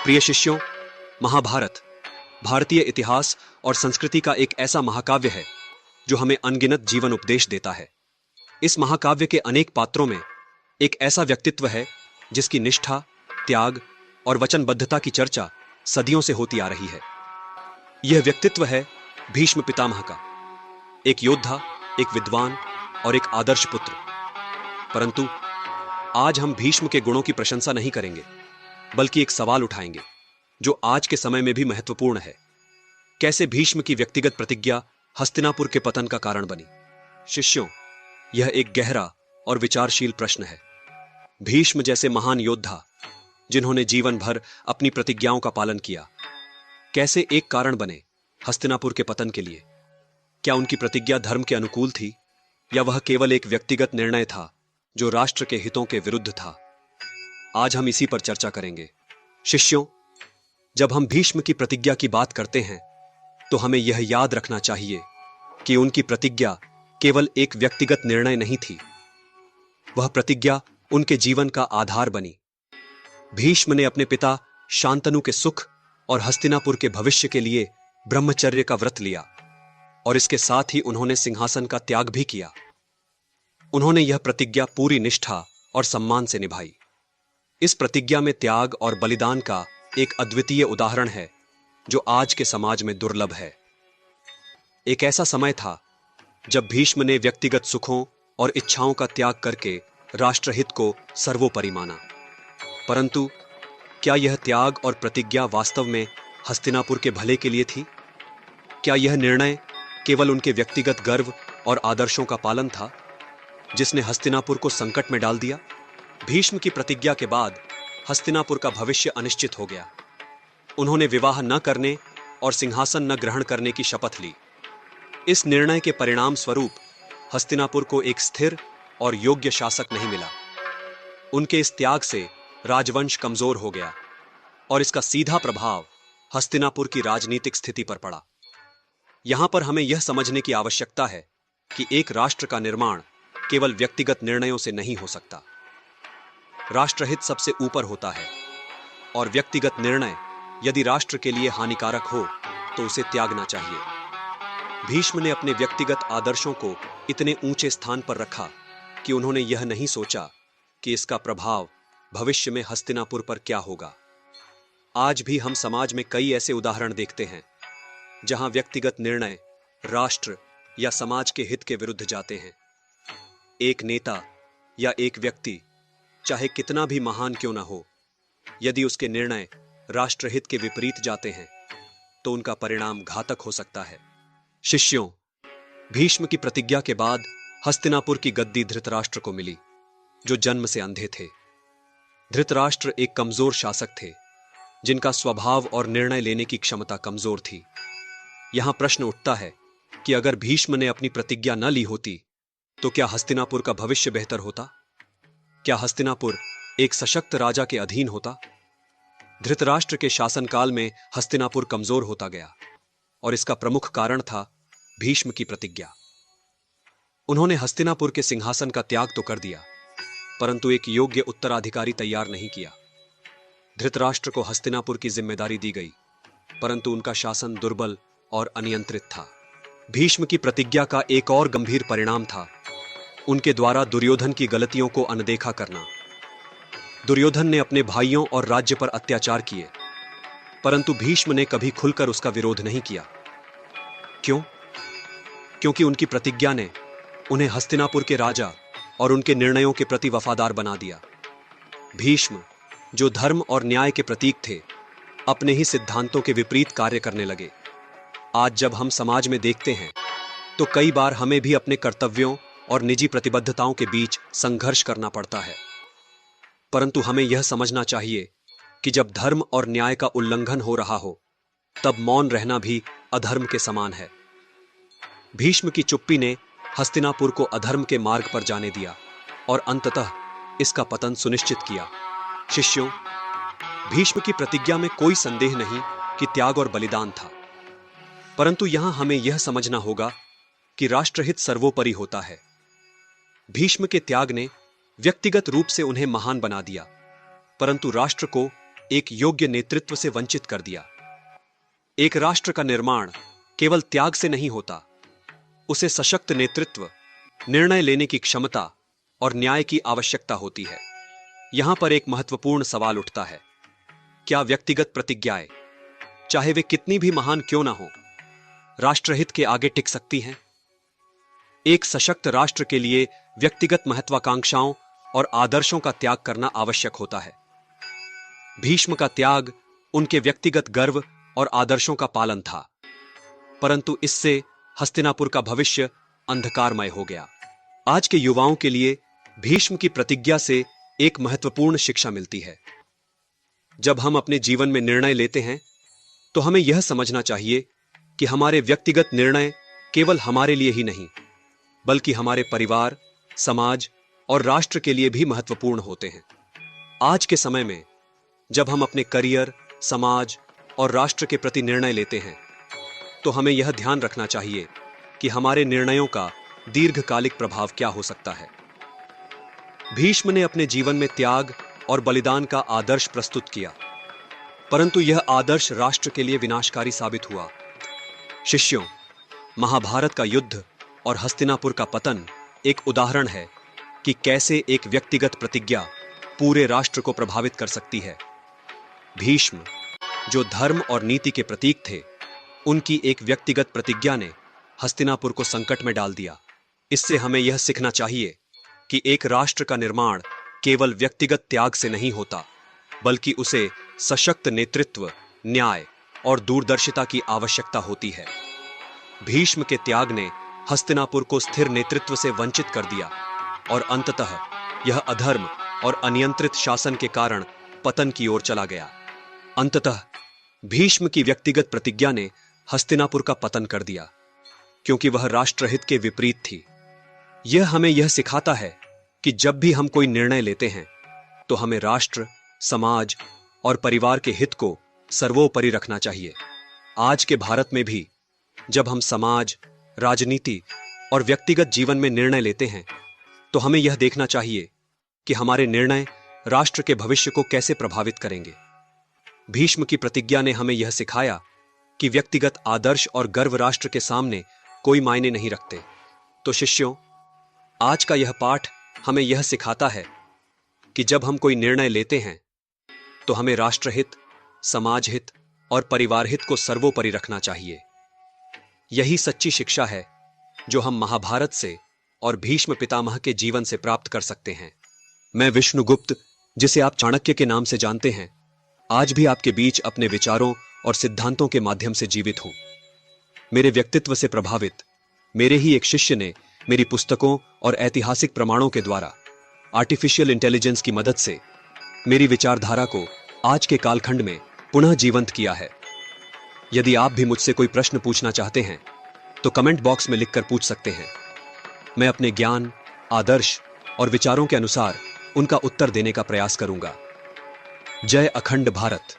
प्रिय शिष्यों, महाभारत भारतीय इतिहास और संस्कृति का एक ऐसा महाकाव्य है जो हमें अनगिनत जीवन उपदेश देता है। इस महाकाव्य के अनेक पात्रों में एक ऐसा व्यक्तित्व है जिसकी निष्ठा, त्याग और वचनबद्धता की चर्चा सदियों से होती आ रही है। यह व्यक्तित्व है भीष्म पितामह का, एक योद्धा, एक विद्वान और एक आदर्श पुत्र। परंतु आज हम भीष्म के गुणों की प्रशंसा नहीं करेंगे, बल्कि एक सवाल उठाएंगे जो आज के समय में भी महत्वपूर्ण है। कैसे भीष्म की व्यक्तिगत प्रतिज्ञा हस्तिनापुर के पतन का कारण बनी? शिष्यों, यह एक गहरा और विचारशील प्रश्न है। भीष्म जैसे महान योद्धा, जिन्होंने जीवन भर अपनी प्रतिज्ञाओं का पालन किया, कैसे एक कारण बने हस्तिनापुर के पतन के लिए? क्या उनकी प्रतिज्ञा धर्म के अनुकूल थी, या वह केवल एक व्यक्तिगत निर्णय था जो राष्ट्र के हितों के विरुद्ध था? आज हम इसी पर चर्चा करेंगे। शिष्यों, जब हम भीष्म की प्रतिज्ञा की बात करते हैं तो हमें यह याद रखना चाहिए कि उनकी प्रतिज्ञा केवल एक व्यक्तिगत निर्णय नहीं थी। वह प्रतिज्ञा उनके जीवन का आधार बनी। भीष्म ने अपने पिता शांतनु के सुख और हस्तिनापुर के भविष्य के लिए ब्रह्मचर्य का व्रत लिया, और इसके साथ ही उन्होंने सिंहासन का त्याग भी किया। उन्होंने यह प्रतिज्ञा पूरी निष्ठा और सम्मान से निभाई। इस प्रतिज्ञा में त्याग और बलिदान का एक अद्वितीय उदाहरण है जो आज के समाज में दुर्लभ है। एक ऐसा समय था जब भीष्म ने व्यक्तिगत सुखों और इच्छाओं का त्याग करके राष्ट्रहित को सर्वोपरि माना। परंतु क्या यह त्याग और प्रतिज्ञा वास्तव में हस्तिनापुर के भले के लिए थी? क्या यह निर्णय केवल उनके व्यक्तिगत गर्व और आदर्शों का पालन था जिसने हस्तिनापुर को संकट में डाल दिया? भीष्म की प्रतिज्ञा के बाद हस्तिनापुर का भविष्य अनिश्चित हो गया। उन्होंने विवाह न करने और सिंहासन न ग्रहण करने की शपथ ली। इस निर्णय के परिणाम स्वरूप हस्तिनापुर को एक स्थिर और योग्य शासक नहीं मिला। उनके इस त्याग से राजवंश कमजोर हो गया, और इसका सीधा प्रभाव हस्तिनापुर की राजनीतिक स्थिति पर पड़ा। यहां पर हमें यह समझने की आवश्यकता है कि एक राष्ट्र का निर्माण केवल व्यक्तिगत निर्णयों से नहीं हो सकता। राष्ट्रहित सबसे ऊपर होता है, और व्यक्तिगत निर्णय यदि राष्ट्र के लिए हानिकारक हो तो उसे त्यागना चाहिए। भीष्म ने अपने व्यक्तिगत आदर्शों को इतने ऊंचे स्थान पर रखा कि उन्होंने यह नहीं सोचा कि इसका प्रभाव भविष्य में हस्तिनापुर पर क्या होगा। आज भी हम समाज में कई ऐसे उदाहरण देखते हैं जहां व्यक्तिगत निर्णय राष्ट्र या समाज के हित के विरुद्ध जाते हैं। एक नेता या एक व्यक्ति, चाहे कितना भी महान क्यों ना हो, यदि उसके निर्णय राष्ट्रहित के विपरीत जाते हैं तो उनका परिणाम घातक हो सकता है। शिष्यों, भीष्म की प्रतिज्ञा के बाद हस्तिनापुर की गद्दी धृतराष्ट्र को मिली, जो जन्म से अंधे थे। धृतराष्ट्र एक कमजोर शासक थे जिनका स्वभाव और निर्णय लेने की क्षमता कमजोर थी। यहां प्रश्न उठता है कि अगर भीष्म ने अपनी प्रतिज्ञा न ली होती तो क्या हस्तिनापुर का भविष्य बेहतर होता? क्या हस्तिनापुर एक सशक्त राजा के अधीन होता? धृतराष्ट्र के शासनकाल में हस्तिनापुर कमजोर होता गया, और इसका प्रमुख कारण था भीष्म की प्रतिज्ञा। उन्होंने हस्तिनापुर के सिंहासन का त्याग तो कर दिया, परंतु एक योग्य उत्तराधिकारी तैयार नहीं किया। धृतराष्ट्र को हस्तिनापुर की जिम्मेदारी दी गई, परंतु उनका शासन दुर्बल और अनियंत्रित था। भीष्म की प्रतिज्ञा का एक और गंभीर परिणाम था उनके द्वारा दुर्योधन की गलतियों को अनदेखा करना। दुर्योधन ने अपने भाइयों और राज्य पर अत्याचार किए, परंतु भीष्म ने कभी खुलकर उसका विरोध नहीं किया। क्यों? क्योंकि उनकी प्रतिज्ञा ने उन्हें हस्तिनापुर के राजा और उनके निर्णयों के प्रति वफादार बना दिया। भीष्म, जो धर्म और न्याय के प्रतीक थे, अपने ही सिद्धांतों के विपरीत कार्य करने लगे। आज जब हम समाज में देखते हैं तो कई बार हमें भी अपने कर्तव्यों और निजी प्रतिबद्धताओं के बीच संघर्ष करना पड़ता है। परंतु हमें यह समझना चाहिए कि जब धर्म और न्याय का उल्लंघन हो रहा हो, तब मौन रहना भी अधर्म के समान है। भीष्म की चुप्पी ने हस्तिनापुर को अधर्म के मार्ग पर जाने दिया और अंततः इसका पतन सुनिश्चित किया। शिष्यों, भीष्म की प्रतिज्ञा में कोई संदेह नहीं कि त्याग और बलिदान था, परंतु यहां हमें यह समझना होगा कि राष्ट्रहित सर्वोपरि होता है। भीष्म के त्याग ने व्यक्तिगत रूप से उन्हें महान बना दिया, परंतु राष्ट्र को एक योग्य नेतृत्व से वंचित कर दिया। एक राष्ट्र का निर्माण केवल त्याग से नहीं होता, उसे सशक्त नेतृत्व, निर्णय लेने की क्षमता और न्याय की आवश्यकता होती है। यहां पर एक महत्वपूर्ण सवाल उठता है, क्या व्यक्तिगत प्रतिज्ञाएं, चाहे वे कितनी भी महान क्यों ना हो, राष्ट्रहित के आगे टिक सकती हैं? एक सशक्त राष्ट्र के लिए व्यक्तिगत महत्वाकांक्षाओं और आदर्शों का त्याग करना आवश्यक होता है। भीष्म का त्याग उनके व्यक्तिगत गर्व और आदर्शों का पालन था, परंतु इससे हस्तिनापुर का भविष्य अंधकारमय हो गया। आज के युवाओं के लिए भीष्म की प्रतिज्ञा से एक महत्वपूर्ण शिक्षा मिलती है। जब हम अपने जीवन में निर्णय लेते हैं तो हमें यह समझना चाहिए कि हमारे व्यक्तिगत निर्णय केवल हमारे लिए ही नहीं, बल्कि हमारे परिवार, समाज और राष्ट्र के लिए भी महत्वपूर्ण होते हैं। आज के समय में जब हम अपने करियर, समाज और राष्ट्र के प्रति निर्णय लेते हैं तो हमें यह ध्यान रखना चाहिए कि हमारे निर्णयों का दीर्घकालिक प्रभाव क्या हो सकता है। भीष्म ने अपने जीवन में त्याग और बलिदान का आदर्श प्रस्तुत किया, परंतु यह आदर्श राष्ट्र के लिए विनाशकारी साबित हुआ। शिष्यों, महाभारत का युद्ध और हस्तिनापुर का पतन एक उदाहरण है कि कैसे एक व्यक्तिगत प्रतिज्ञा पूरे राष्ट्र को प्रभावित कर सकती है। भीष्म, जो धर्म और नीति के प्रतीक थे, उनकी एक व्यक्तिगत प्रतिज्ञा ने हस्तिनापुर को संकट में डाल दिया। इससे हमें यह सीखना चाहिए कि एक राष्ट्र का निर्माण केवल व्यक्तिगत त्याग से नहीं होता, बल्कि उसे सशक्त नेतृत्व, न्याय और दूरदर्शिता की आवश्यकता होती है। भीष्म के त्याग ने हस्तिनापुर को स्थिर नेतृत्व से वंचित कर दिया और अंततः यह अधर्म और अनियंत्रित शासन के कारण पतन की ओर चला गया। अंततः भीष्म की व्यक्तिगत प्रतिज्ञा ने हस्तिनापुर का पतन कर दिया, क्योंकि वह राष्ट्रहित के विपरीत थी। यह हमें यह सिखाता है कि जब भी हम कोई निर्णय लेते हैं तो हमें राष्ट्र, समाज और परिवार के हित को सर्वोपरि रखना चाहिए। आज के भारत में भी जब हम समाज, राजनीति और व्यक्तिगत जीवन में निर्णय लेते हैं तो हमें यह देखना चाहिए कि हमारे निर्णय राष्ट्र के भविष्य को कैसे प्रभावित करेंगे। भीष्म की प्रतिज्ञा ने हमें यह सिखाया कि व्यक्तिगत आदर्श और गर्व राष्ट्र के सामने कोई मायने नहीं रखते। तो शिष्यों, आज का यह पाठ हमें यह सिखाता है कि जब हम कोई निर्णय लेते हैं तो हमें राष्ट्रहित, समाज हित और परिवार हित को सर्वोपरि रखना चाहिए। यही सच्ची शिक्षा है जो हम महाभारत से और भीष्म पितामह के जीवन से प्राप्त कर सकते हैं। मैं विष्णुगुप्त, जिसे आप चाणक्य के नाम से जानते हैं, आज भी आपके बीच अपने विचारों और सिद्धांतों के माध्यम से जीवित हूं। मेरे व्यक्तित्व से प्रभावित मेरे ही एक शिष्य ने मेरी पुस्तकों और ऐतिहासिक प्रमाणों के द्वारा आर्टिफिशियल इंटेलिजेंस की मदद से मेरी विचारधारा को आज के कालखंड में पुनः जीवंत किया है। यदि आप भी मुझसे कोई प्रश्न पूछना चाहते हैं तो कमेंट बॉक्स में लिखकर पूछ सकते हैं। मैं अपने ज्ञान, आदर्श और विचारों के अनुसार उनका उत्तर देने का प्रयास करूंगा। जय अखंड भारत।